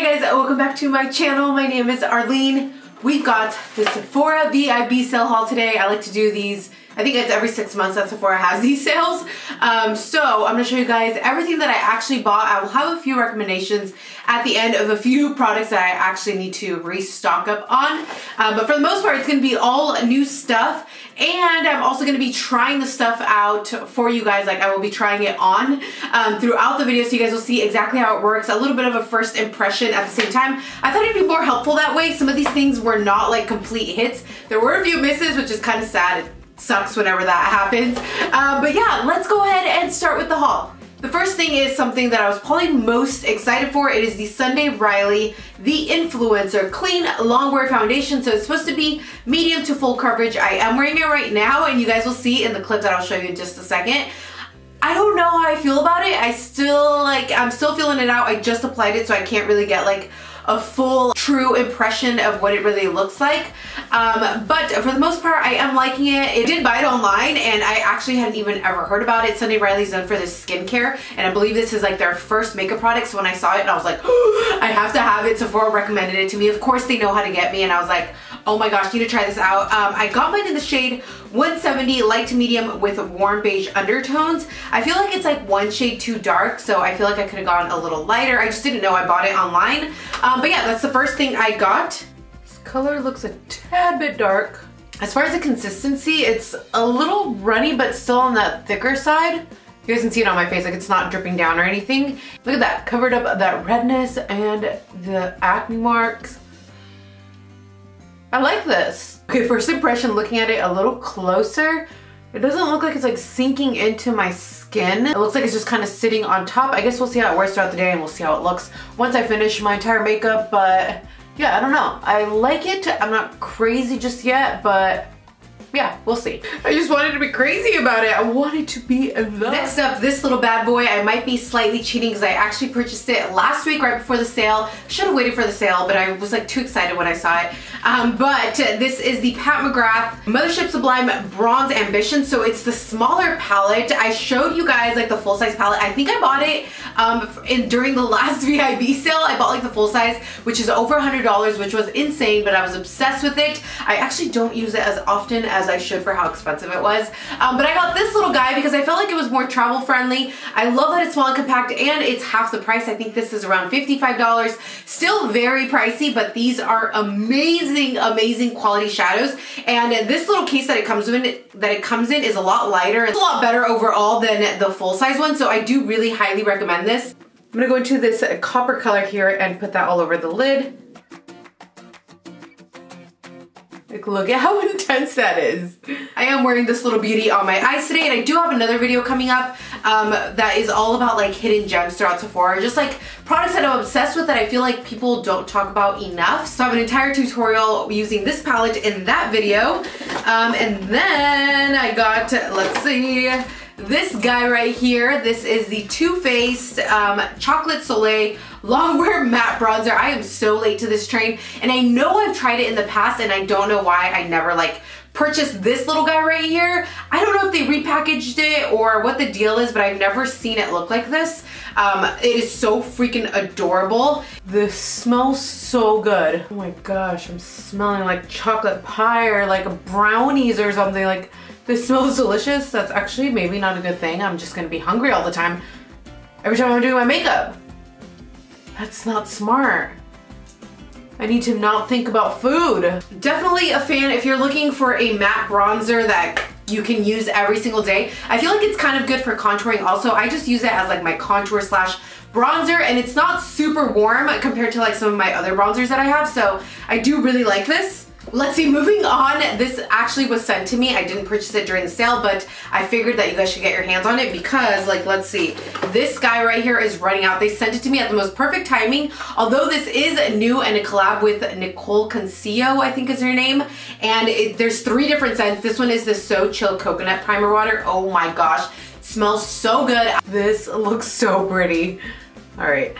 Hi guys, welcome back to my channel. My name is Arlene. We've got the Sephora VIB sale haul today. I like to do these, I think it's every 6 months that Sephora has these sales. So I'm gonna show you guys everything that I actually bought. I will have a few recommendations at the end of a few products that I actually need to restock up on. But for the most part, it's gonna be all new stuff. And I'm also gonna be trying the stuff out for you guys. Like I will be trying it on throughout the video so you guys will see exactly how it works. A little bit of a first impression at the same time. I thought it'd be more helpful that way. Some of these things were not like complete hits. There were a few misses, which is kind of sad. It sucks whenever that happens. But yeah, let's go ahead and start with the haul. The first thing is something that I was probably most excited for. It is the Sunday Riley The Influencer Clean Longwear Foundation. So it's supposed to be medium to full coverage. I am wearing it right now and you guys will see in the clip that I'll show you in just a second. I don't know how I feel about it. I'm still feeling it out. I just applied it so I can't really get like a full true impression of what it really looks like. But for the most part, I am liking it. I did buy it online and I actually hadn't even ever heard about it. Sunday Riley's known for this skincare and I believe this is like their first makeup product. So when I saw it, I was like, oh, I have to have it. Sephora recommended it to me. Of course they know how to get me and I was like, oh my gosh, need to try this out. I got mine in the shade 170 light to medium with warm beige undertones. I feel like it's like one shade too dark, so I feel like I could have gone a little lighter. I just didn't know I bought it online. But yeah, that's the first thing I got. This color looks a tad bit dark. As far as the consistency, it's a little runny, but still on that thicker side. You guys can see it on my face, like it's not dripping down or anything. Look at that, covered up that redness and the acne marks. I like this. Okay, first impression, looking at it a little closer, it doesn't look like it's like sinking into my skin. It looks like it's just kind of sitting on top. I guess we'll see how it wears throughout the day and we'll see how it looks once I finish my entire makeup, but yeah, I don't know. I like it. I'm not crazy just yet, but yeah, we'll see. I just wanted to be crazy about it. I wanted to be in love. Next up, this little bad boy. I might be slightly cheating because I actually purchased it last week right before the sale. Should have waited for the sale, but I was like too excited when I saw it. But this is the Pat McGrath Mothership Sublime Bronze Ambition. So it's the smaller palette. I showed you guys like the full size palette. I think I bought it during the last VIB sale. I bought like the full size, which is over $100, which was insane, but I was obsessed with it. I actually don't use it as often as I should for how expensive it was. But I got this little guy because I felt like it was more travel friendly. I love that it's small and compact and it's half the price. I think this is around $55. Still very pricey, but these are amazing, amazing quality shadows. And this little case that it comes in is a lot lighter. It's a lot better overall than the full size one. So I do really highly recommend this. I'm gonna go into this copper color here and put that all over the lid. Like, look at how intense that is. I am wearing this little beauty on my eyes today and I do have another video coming up that is all about like hidden gems throughout Sephora. Just like products that I'm obsessed with that I feel like people don't talk about enough. So I have an entire tutorial using this palette in that video. And then I got, let's see, this guy right here. This is the Too Faced Chocolate Soleil Longwear Matte Bronzer. I am so late to this train and I know I've tried it in the past and I don't know why I never like purchased this little guy right here. I don't know if they repackaged it or what the deal is, but I've never seen it look like this. It is so freaking adorable. This smells so good. Oh my gosh, I'm smelling like chocolate pie or like brownies or something. Like, this smells delicious. That's actually maybe not a good thing. I'm just gonna be hungry all the time every time I'm doing my makeup. That's not smart. I need to not think about food. Definitely a fan if you're looking for a matte bronzer that you can use every single day. I feel like it's kind of good for contouring also. I just use it as like my contour slash bronzer and it's not super warm compared to like some of my other bronzers that I have. So I do really like this. Let's see, moving on, this actually was sent to me. I didn't purchase it during the sale, but I figured that you guys should get your hands on it because, like, let's see, this guy right here is running out. They sent it to me at the most perfect timing, although this is new and a collab with Nicole Concio, I think is her name, and there's 3 different scents. This one is the So Chill Coconut Primer Water. Oh my gosh, it smells so good. This looks so pretty. All right.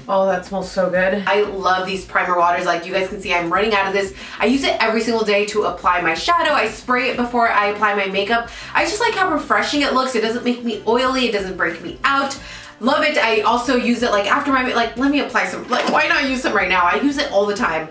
Oh, that smells so good. I love these primer waters. Like you guys can see, I'm running out of this. I use it every single day to apply my shadow. I spray it before I apply my makeup. I just like how refreshing it looks. It doesn't make me oily. It doesn't break me out. Love it. I also use it like after my, like let me apply some, like why not use some right now? I use it all the time.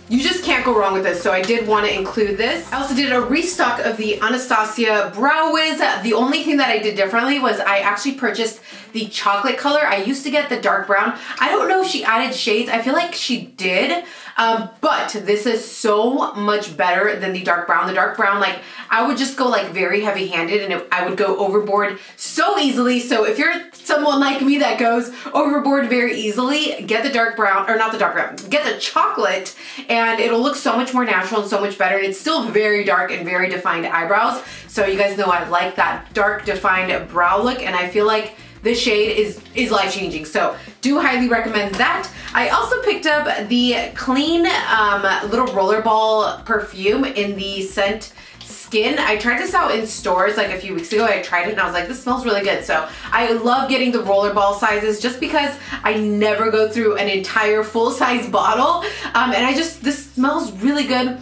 You just can't go wrong with this, so I did want to include this. I also did a restock of the Anastasia Brow Wiz. The only thing that I did differently was I actually purchased the chocolate color. I used to get the dark brown. I don't know if she added shades. I feel like she did, but this is so much better than the dark brown. The dark brown, like I would just go like very heavy handed and I would go overboard so easily. So if you're someone like me that goes overboard very easily, get the dark brown, or not the dark brown, get the chocolate, and it'll look so much more natural and so much better. And it's still very dark and very defined eyebrows. So you guys know I like that dark defined brow look, and I feel like this shade is life-changing, so do highly recommend that. I also picked up the clean little rollerball perfume in the scent Skin. I tried this out in stores like a few weeks ago. I tried it and I was like, this smells really good. So I love getting the rollerball sizes just because I never go through an entire full-size bottle. And this smells really good.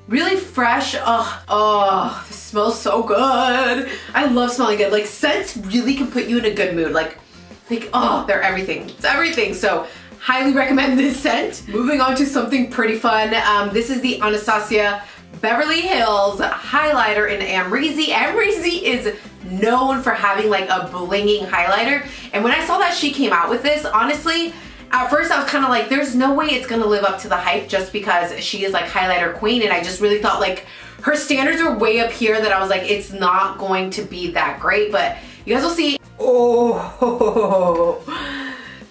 Really fresh. Oh, this smells so good. I love smelling good. Like scents really can put you in a good mood. Like oh, they're everything. It's everything. So highly recommend this scent. Moving on to something pretty fun. This is the Anastasia Beverly Hills highlighter in Amrezy. Amrezy is known for having like a blinging highlighter. And when I saw that she came out with this, honestly, at first I was kind of like, there's no way it's gonna live up to the hype just because she is like highlighter queen, and I just really thought like her standards are way up here that I was like, it's not going to be that great, but you guys will see. Oh,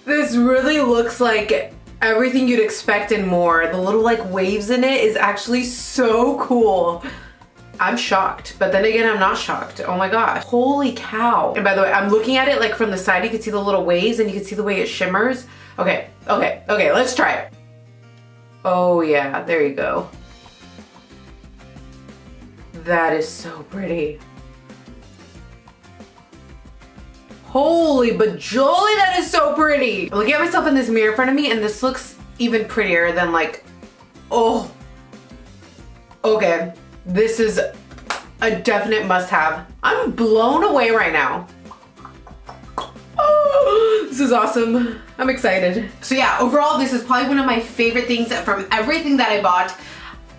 this really looks like everything you'd expect and more. The little like waves in it is actually so cool. I'm shocked, but then again, I'm not shocked. Oh my gosh, holy cow. And by the way, I'm looking at it like from the side, you can see the little waves and you can see the way it shimmers. Okay, let's try it. Oh yeah, there you go. That is so pretty. Holy bajoli, that is so pretty. I'm looking at myself in this mirror in front of me and this looks even prettier than like, oh. Okay, this is a definite must-have. I'm blown away right now. Oh, this is awesome. I'm excited. So yeah, overall, this is probably one of my favorite things from everything that I bought.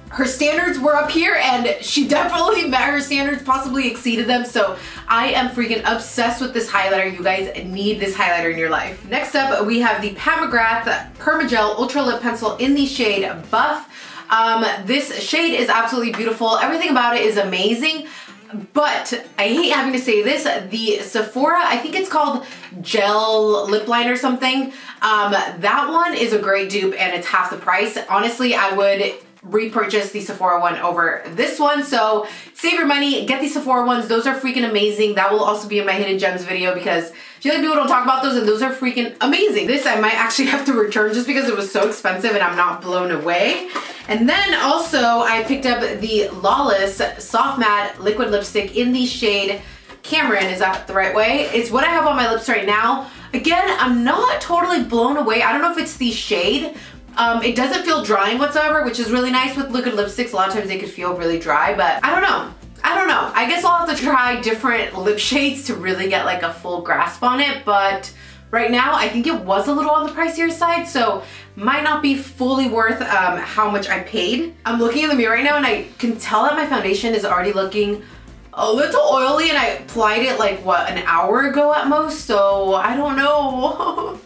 Her standards were up here and she definitely met her standards, possibly exceeded them. So I am freaking obsessed with this highlighter. You guys need this highlighter in your life. Next up, we have the Pat McGrath Permagel Ultra Lip Pencil in the shade Buff. This shade is absolutely beautiful. Everything about it is amazing. But I hate having to say this, the Sephora, I think it's called Gel Lip Line or something. That one is a great dupe and it's half the price. Honestly, I would repurchase the Sephora one over this one. So save your money, get the Sephora ones. Those are freaking amazing. That will also be in my hidden gems video because I feel like people don't talk about those and those are freaking amazing. This I might actually have to return just because it was so expensive and I'm not blown away. And then also I picked up the Lawless Soft Matte Liquid Lipstick in the shade Cameron. Is that the right way? It's what I have on my lips right now. Again, I'm not totally blown away. I don't know if it's the shade. It doesn't feel drying whatsoever, which is really nice with liquid lipsticks. A lot of times they could feel really dry, but I don't know. I guess I'll have to try different lip shades to really get like a full grasp on it, but right now I think it was a little on the pricier side, so might not be fully worth how much I paid. I'm looking in the mirror right now and I can tell that my foundation is already looking a little oily and I applied it like what, an hour ago at most, so I don't know.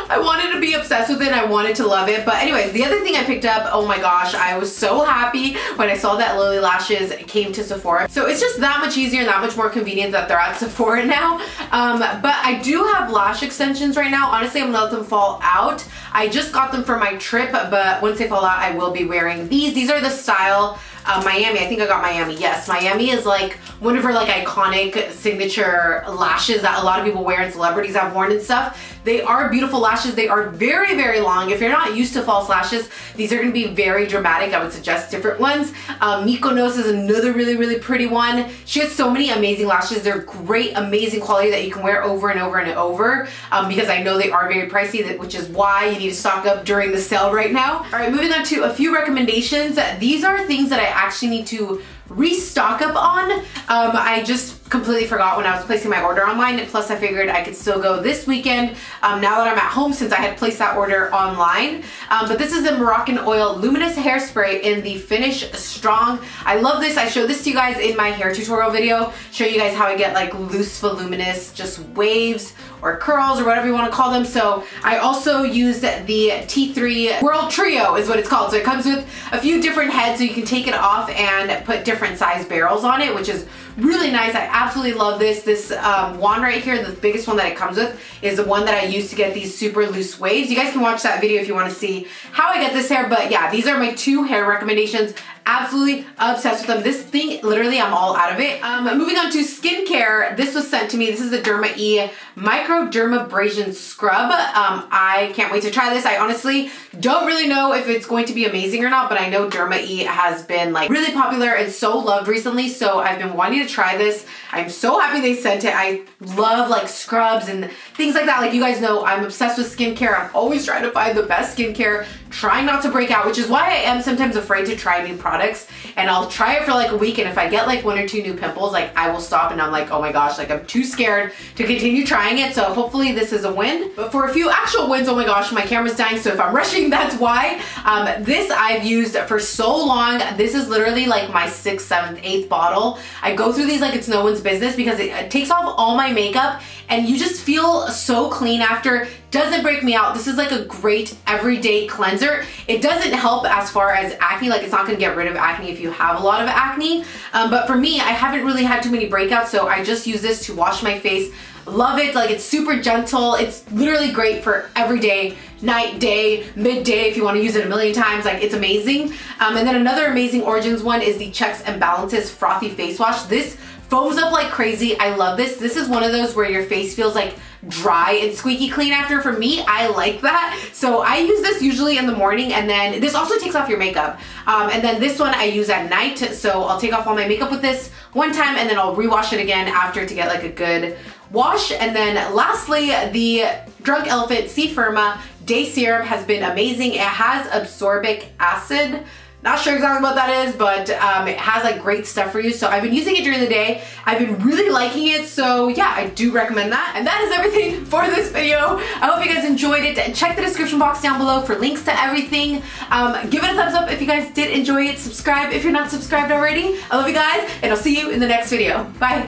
I wanted to be obsessed with it and I wanted to love it, but anyways, the other thing I picked up, oh my gosh, I was so happy when I saw that Lily Lashes came to Sephora. So it's just that much easier and that much more convenient that they're at Sephora now. But I do have lash extensions right now. Honestly, I'm gonna let them fall out. I just got them for my trip, but once they fall out, I will be wearing these. These are the Style Miami. I think I got Miami. Yes, Miami is like one of her like iconic signature lashes that a lot of people wear and celebrities have worn and stuff. They are beautiful lashes. They are very, very long. If you're not used to false lashes, these are gonna be very dramatic. I would suggest different ones. Mykonos is another really, really pretty one. She has so many amazing lashes. They're great, amazing quality that you can wear over and over and over because I know they are very pricey, which is why you need to stock up during the sale right now. All right, moving on to a few recommendations. These are things that I actually need to restock up on. I just completely forgot when I was placing my order online, plus I figured I could still go this weekend now that I'm at home since I had placed that order online. But this is the Moroccan Oil Luminous Hairspray in the Finish Strong. I love this. I showed this to you guys in my hair tutorial video, show you guys how I get like loose voluminous just waves or curls or whatever you want to call them. So I also used the T3 World Trio is what it's called. So it comes with a few different heads so you can take it off and put different size barrels on it, which is really nice. I absolutely love this. This wand right here, the biggest one that it comes with, is the one that I use to get these super loose waves. You guys can watch that video if you want to see how I get this hair, but yeah, these are my 2 hair recommendations. Absolutely obsessed with them. This thing, literally, I'm all out of it. Moving on to skincare, this was sent to me. This is the Derma E Microdermabrasion Scrub. I can't wait to try this. I honestly don't really know if it's going to be amazing or not, but I know Derma E has been like really popular and so loved recently, so I've been wanting to try this. I'm so happy they sent it. I love like scrubs and things like that. Like you guys know, I'm obsessed with skincare. I'm always trying to find the best skincare, trying not to break out, which is why I am sometimes afraid to try new products. And I'll try it for like a week, and if I get like 1 or 2 new pimples, like I will stop and I'm like, oh my gosh, like I'm too scared to continue trying it. So hopefully this is a win. But for a few actual wins, oh my gosh, my camera's dying, so if I'm rushing, that's why. This I've used for so long. This is literally like my 6th, 7th, 8th bottle. I go through these like it's no one's business because it takes off all my makeup and you just feel so clean after. Doesn't break me out. This is like a great everyday cleanser. It doesn't help as far as acne, like it's not gonna get rid of acne if you have a lot of acne. But for me, I haven't really had too many breakouts, so I just use this to wash my face. Love it, like it's super gentle. It's literally great for every day, night, day, midday, if you wanna use it a million times, like it's amazing. And then another amazing Origins one is the Checks and Balances Frothy Face Wash. This foams up like crazy. I love this. This is one of those where your face feels like dry and squeaky clean after. For me, I like that. So I use this usually in the morning, and then this also takes off your makeup. And then this one I use at night. So I'll take off all my makeup with this one time and then I'll rewash it again after to get like a good wash. And then lastly, the Drunk Elephant C Firma Day Serum has been amazing. It has ascorbic acid. Not sure exactly what that is, but it has like great stuff for you. So I've been using it during the day. I've been really liking it. So yeah, I do recommend that. And that is everything for this video. I hope you guys enjoyed it. And check the description box down below for links to everything. Give it a thumbs up if you guys did enjoy it. Subscribe if you're not subscribed already. I love you guys, and I'll see you in the next video. Bye.